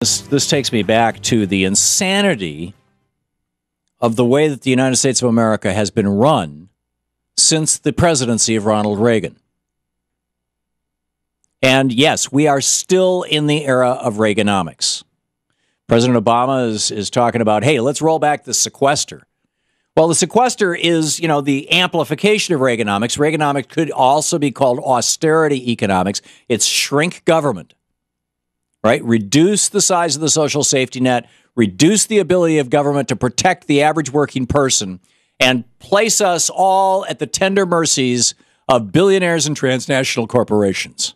This takes me back to the insanity of the way that the United States of America has been run since the presidency of Ronald Reagan. And yes, we are still in the era of Reaganomics. President Obama is talking about, hey, let's roll back the sequester. Well, the sequester is, the amplification of Reaganomics. Reaganomics could also be called austerity economics. It's shrink government, right? Reduce the size of the social safety net, reduce the ability of government to protect the average working person, and place us all at the tender mercies of billionaires and transnational corporations.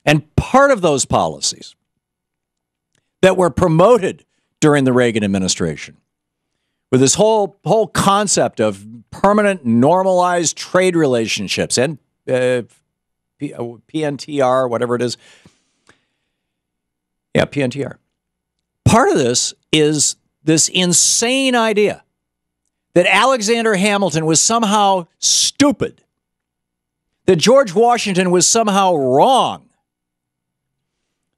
And part of those policies that were promoted during the Reagan administration, with this whole concept of permanent normalized trade relationships and PNTR, whatever it is. Yeah, PNTR. Part of this is this insane idea that Alexander Hamilton was somehow stupid, that George Washington was somehow wrong,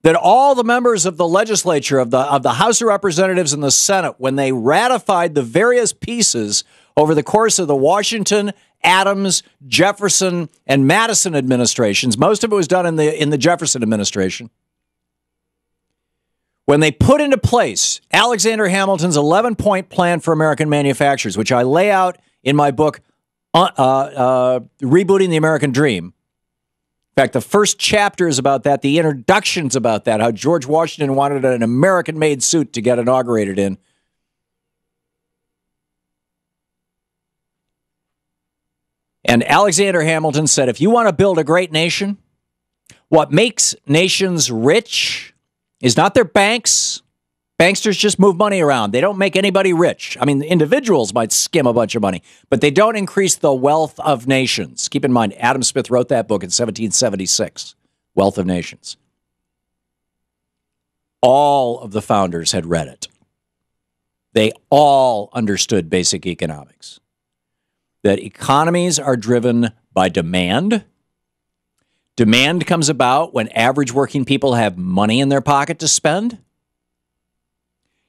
that all the members of the legislature, of the House of Representatives and the Senate, when they ratified the various pieces over the course of the Washington, Adams, Jefferson, and Madison administrations, most of it was done in the Jefferson administration, when they put into place Alexander Hamilton's 11-point plan for American manufacturers, which I lay out in my book, Rebooting the American Dream. In fact, the first chapter is about that. The introduction's about that, how George Washington wanted an American-made suit to get inaugurated in. And Alexander Hamilton said, if you want to build a great nation, what makes nations rich is not their banks. Banksters just move money around. They don't make anybody rich. I mean, individuals might skim a bunch of money, but they don't increase the wealth of nations. Keep in mind, Adam Smith wrote that book in 1776, Wealth of Nations. All of the founders had read it. They all understood basic economics, that economies are driven by demand. Demand comes about when average working people have money in their pocket to spend.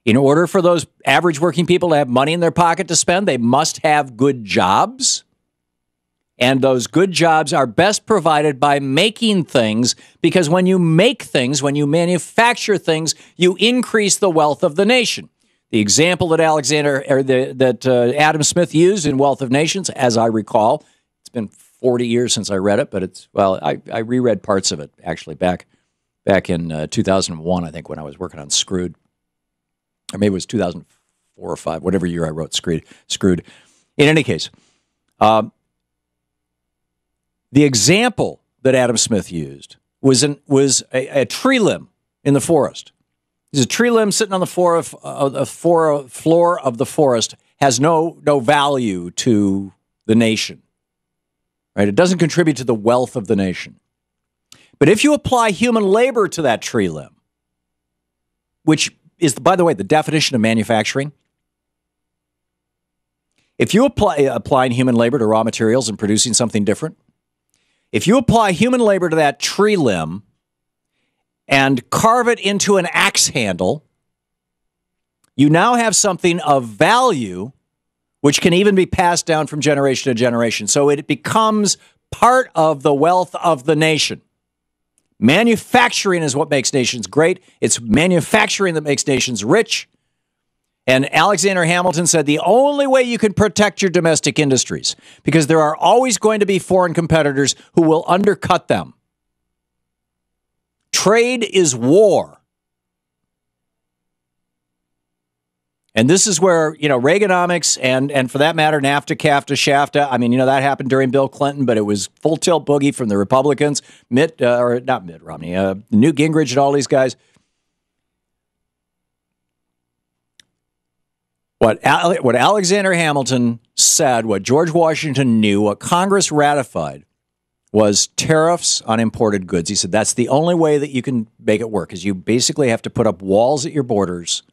In order for those average working people to have money in their pocket to spend, they must have good jobs. And those good jobs are best provided by making things, because when you make things, when you manufacture things, you increase the wealth of the nation. The example that Adam Smith used in Wealth of Nations, as I recall, it's been 40 years since I read it, but I reread parts of it actually back in 2001, I think, when I was working on Screwed. Or maybe it was 2004 or 5, whatever year I wrote Screwed. In any case, the example that Adam Smith used was a tree limb in the forest. There's a tree limb sitting on the floor of the forest, has no value to the nation, right? It doesn't contribute to the wealth of the nation. But if you apply human labor to that tree limb, which is, by the way, the definition of manufacturing. If you applying human labor to raw materials and producing something different, if you apply human labor to that tree limb and carve it into an axe handle, you now have something of value, which can even be passed down from generation to generation. So it becomes part of the wealth of the nation. Manufacturing is what makes nations great. It's manufacturing that makes nations rich. And Alexander Hamilton said the only way you can protect your domestic industries, because there are always going to be foreign competitors who will undercut them. Trade is war. And this is where, Reaganomics and for that matter, NAFTA, CAFTA, SHAFTA. I mean, that happened during Bill Clinton, but it was full tilt boogie from the Republicans, not Mitt Romney, Newt Gingrich and all these guys. What Alexander Hamilton said, what George Washington knew, what Congress ratified was tariffs on imported goods. He said that's the only way that you can make it work, is you basically have to put up walls at your borders.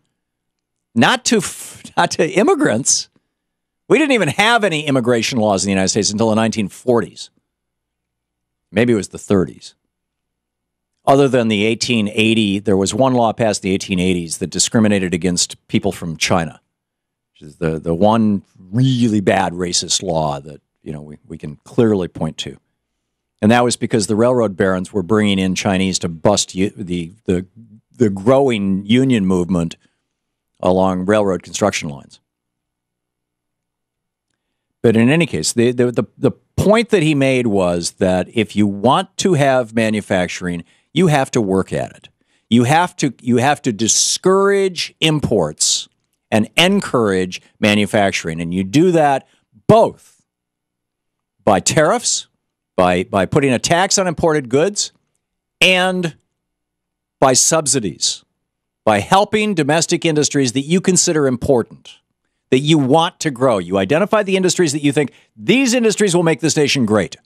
Not to immigrants. We didn't even have any immigration laws in the United States until the 1940s. Maybe it was the 30s. other than the 1880, there was one law passed in the 1880s that discriminated against people from China, which is the one really bad racist law that we can clearly point to. And that was because the railroad barons were bringing in Chinese to bust the growing union movement along railroad construction lines. But in any case, the point that he made was that if you want to have manufacturing, you have to work at it. You have to discourage imports and encourage manufacturing, and you do that both by tariffs, by putting a tax on imported goods, and by subsidies, by helping domestic industries that you consider important, that you want to grow. You identify the industries that you think, these industries will make this nation great.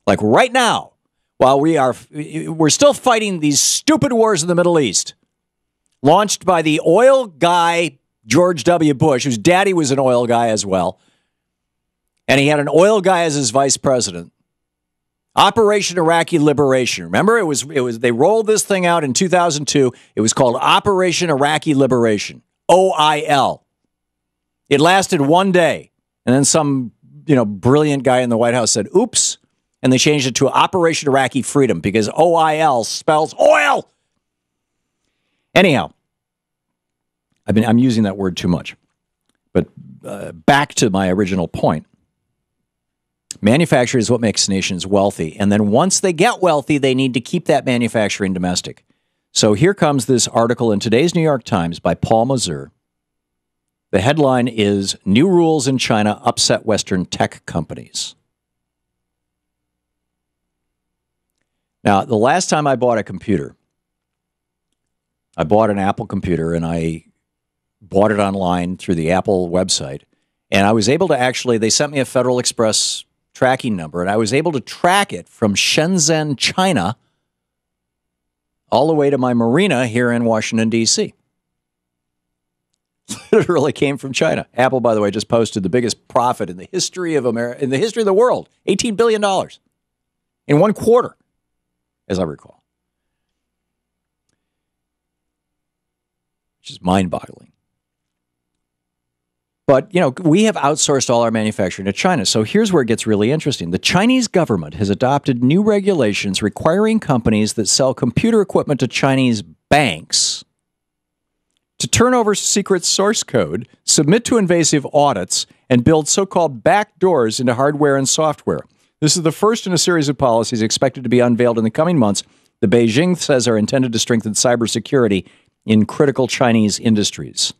Like right now, while we're still fighting these stupid wars in the Middle East, launched by the oil guy, George W. Bush, whose daddy was an oil guy as well, and he had an oil guy as his vice president. Operation Iraqi Liberation. Remember, it was they rolled this thing out in 2002. It was called Operation Iraqi Liberation, OIL. It lasted one day, and then some brilliant guy in the White House said, "Oops," and they changed it to Operation Iraqi Freedom because OIL spells oil. Anyhow, I'm using that word too much, but back to my original point. Manufacturing is what makes nations wealthy. And then once they get wealthy, they need to keep that manufacturing domestic. So here comes this article in today's New York Times by Paul Mazur. The headline is, New Rules in China Upset Western Tech Companies. Now, the last time I bought a computer, I bought an Apple computer, and I bought it online through the Apple website. And I was able to they sent me a Federal Express tracking number, and I was able to track it from Shenzhen, China, all the way to my marina here in Washington, D.C. Literally came from China. Apple, by the way, just posted the biggest profit in the history of America, in the history of the world, $18 billion in one quarter, as I recall, which is mind-boggling. But, we have outsourced all our manufacturing to China. So here's where it gets really interesting. The Chinese government has adopted new regulations requiring companies that sell computer equipment to Chinese banks to turn over secret source code, submit to invasive audits, and build so-called backdoors into hardware and software. This is the first in a series of policies expected to be unveiled in the coming months that Beijing says are intended to strengthen cybersecurity in critical Chinese industries.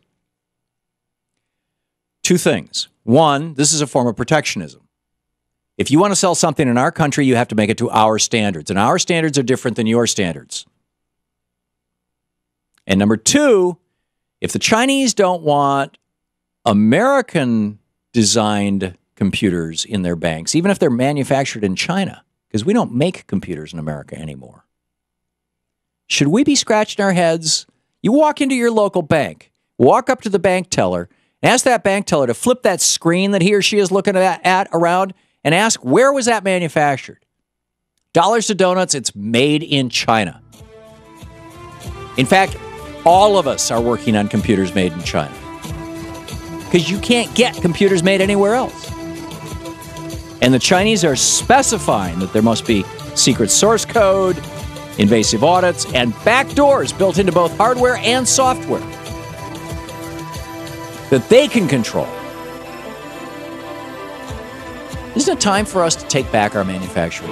Two things. One, this is a form of protectionism. If you want to sell something in our country, you have to make it to our standards, and our standards are different than your standards. And number two, if the Chinese don't want American-designed computers in their banks, even if they're manufactured in China, because we don't make computers in America anymore, should we be scratching our heads? You walk into your local bank, walk up to the bank teller, ask that bank teller to flip that screen that he or she is looking at around and ask, where was that manufactured? Dollars to donuts, it's made in China. In fact, all of us are working on computers made in China because you can't get computers made anywhere else. And the Chinese are specifying that there must be secret source code, invasive audits, and backdoors built into both hardware and software that they can control. Isn't it time for us to take back our manufacturing?